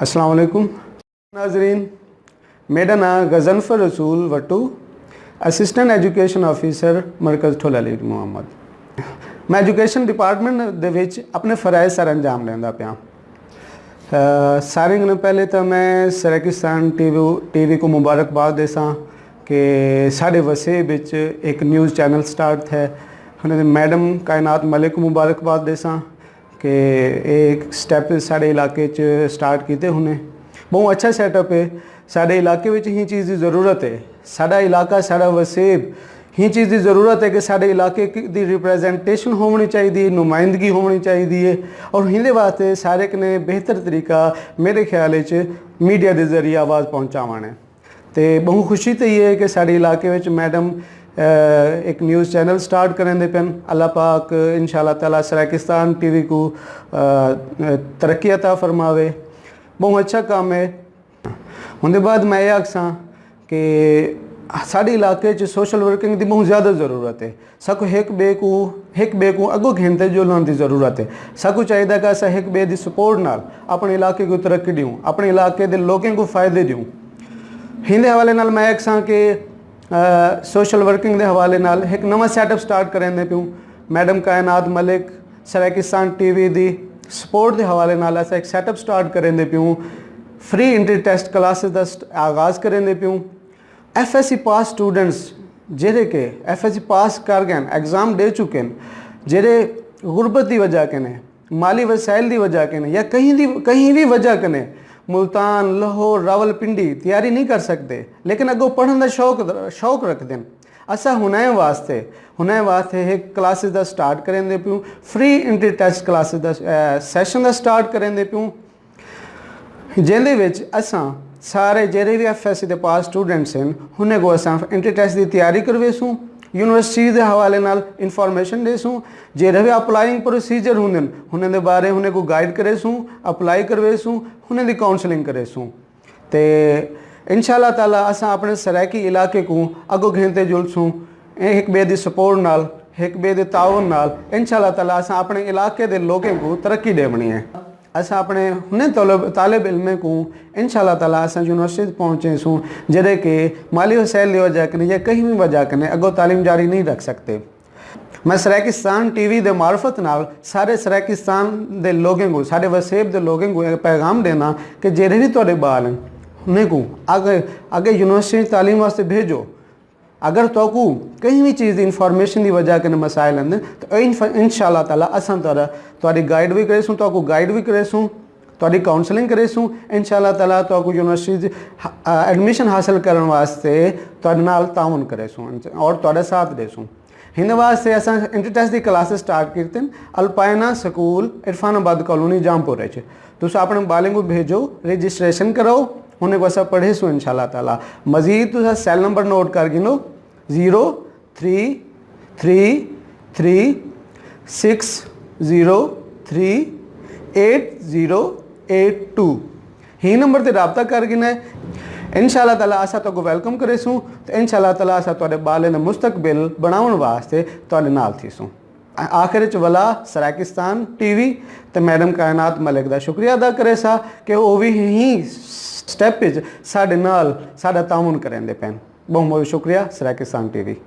अस्सलाम वालेकुम नाजरीन, मेरा नाम गज़नफ़र रसूल वट्टू, असिस्टेंट एजुकेशन ऑफिसर मरकज़ ठोला लीड मुहम्मद। मैं एजुकेशन डिपार्टमेंट दे विच अपने फ़राइज़ सर अंजाम लेंदा पिया। सारे ने पहले तो मैं सराकिस्तान टीवी को मुबारकबाद देसां कि साढ़े वसे विच एक न्यूज़ चैनल स्टार्ट है। उन्होंने मैडम कायनात मलिक को मुबारकबाद देसां कि एक स्टैप साढ़े इलाके च स्टार्ट किए हुने। बहुत अच्छा सैटअप है। साढ़े इलाके विच ही चीज़ की ज़रूरत है। साढ़ा इलाका साढ़ा वसेब ही चीज़ की ज़रूरत है कि साढ़े इलाके की रिप्रजेंटेशन होनी चाहिए, नुमाइंदगी होनी चाहिए और हिंदे वास्ते सारे कने बेहतर तरीका मेरे ख्याल मीडिया के जरिए आवाज़ पहुँचावन है। तो बहुत खुशी तो ये है कि साढ़े इलाके विच मैडम एक न्यूज़ चैनल स्टार्ट करें दे पेन। अल्लाह पाक इंशाअल्लाह ताला सराकिस्तान टीवी को तरक्की अता फरमावे। बहुत अच्छा काम है। उनके बाद मैं ये आखसां कि साढ़े इलाके च सोशल वर्किंग की बहुत ज़्यादा ज़रूरत है। सबको एक बे को अगों घेंते जुलने की ज़रूरत है। सबको चाहिए कि अस एक बे की सपोर्ट नाल अपने इलाके को तरक्की दूँ, अपने इलाके के लोगों को फ़ायदे दूँ। हिंदे हवाले नाल मैं आखसां कि सोशल वर्किंग के हवाले नाल एक नवा सैटअप स्टार्ट करें पियूँ। मैडम कायनात मलिक सराकिस्तान टीवी की सपोर्ट के हवाले नाल अस एक सैटअप स्टार्ट करें पियूँ। फ्री इंटर टेस्ट क्लासेस का आगाज़ करें पियूँ। FSC पास स्टूडेंट्स जेरे के FSC पास कर गए, एग्ज़ाम दे चुके हैं, जेरे गुरबत की वजह कने, माली वसाइल की वजह कने या कहीं भी वजह कने मुल्तान, लाहौर, रावलपिंडी तैयारी नहीं कर सकते, लेकिन अगों पढ़ने का शौक रखते हैं। असा हुने वास्ते एक क्लासेस का स्टार्ट करें दे पियूँ। फ्री इंटर टेस्ट क्लासेस का सैशन का स्टार्ट करें दे पियूँ, जिंदे विच असां सारे जेरे भी FSC के पास स्टूडेंट्स हैं उन्हें को असां इंटर टेस्ट की तैयारी करवेसूँ। यूनिवर्सिटी के हवाले नाल इंफॉर्मेशन देसूँ। जेरे भी अप्लाइंग प्रोसीजर होंगे उन्हें दे बारे उन्हें को गाइड करेसूँ, अप्लाई करवेसूँ, उन्हें दी काउंसलिंग करेसूँ। तो इंशाअल्लाह ताला असां अपने सराकी इलाके को अगो घेंते जुलसूँ। एक बे दी सपोर्ट नाल, एक बे दे ताउन नाल इंशाअल्लाह ताला असां अपने इलाके के लोगों को तरक्की देवनी है। असां अपने हुने तालिब इल्म को इंशाअल्लाह ताला असां यूनिवर्सिटी पहुँचे सूँ जड़े के माली वसाइल की वजह कने या कहीं भी वजह कने अगो तालीम जारी नहीं रख सकते। मैं सराकिस्तान टीवी के मार्फत नाल सारे सराकिस्तान के लोगों को, सारे वसेब के लोगों को पैगाम देना कि जेरे भी तुहाडे बाल हैं उन्हें को आगे यूनिवर्सिटी तालीम वास्ते भेजो। अगर तो कहीं भी चीज़ की इंफॉर्मेशन की वजह के मसाइल आते तो इंशाअल्लाह ताला असां तुहाडी गाइड भी करेसूँ, तो गाइड भी करेसूँ, तुहाडी काउंसलिंग करेसूँ। इंशाअल्लाह ताला तो यूनिवर्सिटी एडमिशन हासिल करने वास्ते तुहाडे नाल ताउन करेसूँ और तुहाडा साथ देसूँ। हिन वास्ते असां इंटर टेस्ट की क्लासेस स्टार्ट करते हैं अल्पायना स्कूल इरफानाबाद कॉलोनी जामपुर। तुम अपने बालें को भेजो, रजिस्ट्रेशन कराओ, उन्हें को असा पढ़े सो इंशाअल्लाह ताला। मजीद तुम सैल नंबर नोट कर गिनो 0333603882 ही नंबर से रबता कर गिना है। इंशाअल्लाह ताला असा तो वेलकम करेसूँ। तो इंशाअल्लाह ताला असा तुहाडे बाले ने मुस्तकबिल बनाउण वास्ते तुहाडे नाल थीसूँ। आखिर च वला सराकिस्तान टीवी तो मैडम कायनात मलिक का शुक्रिया अदा करे सा कि वो भी ही स्टैप साढ़े नाल साडा ताउन करें दे पैन। बहुत बहुत शुक्रिया सराकिस्तान टीवी।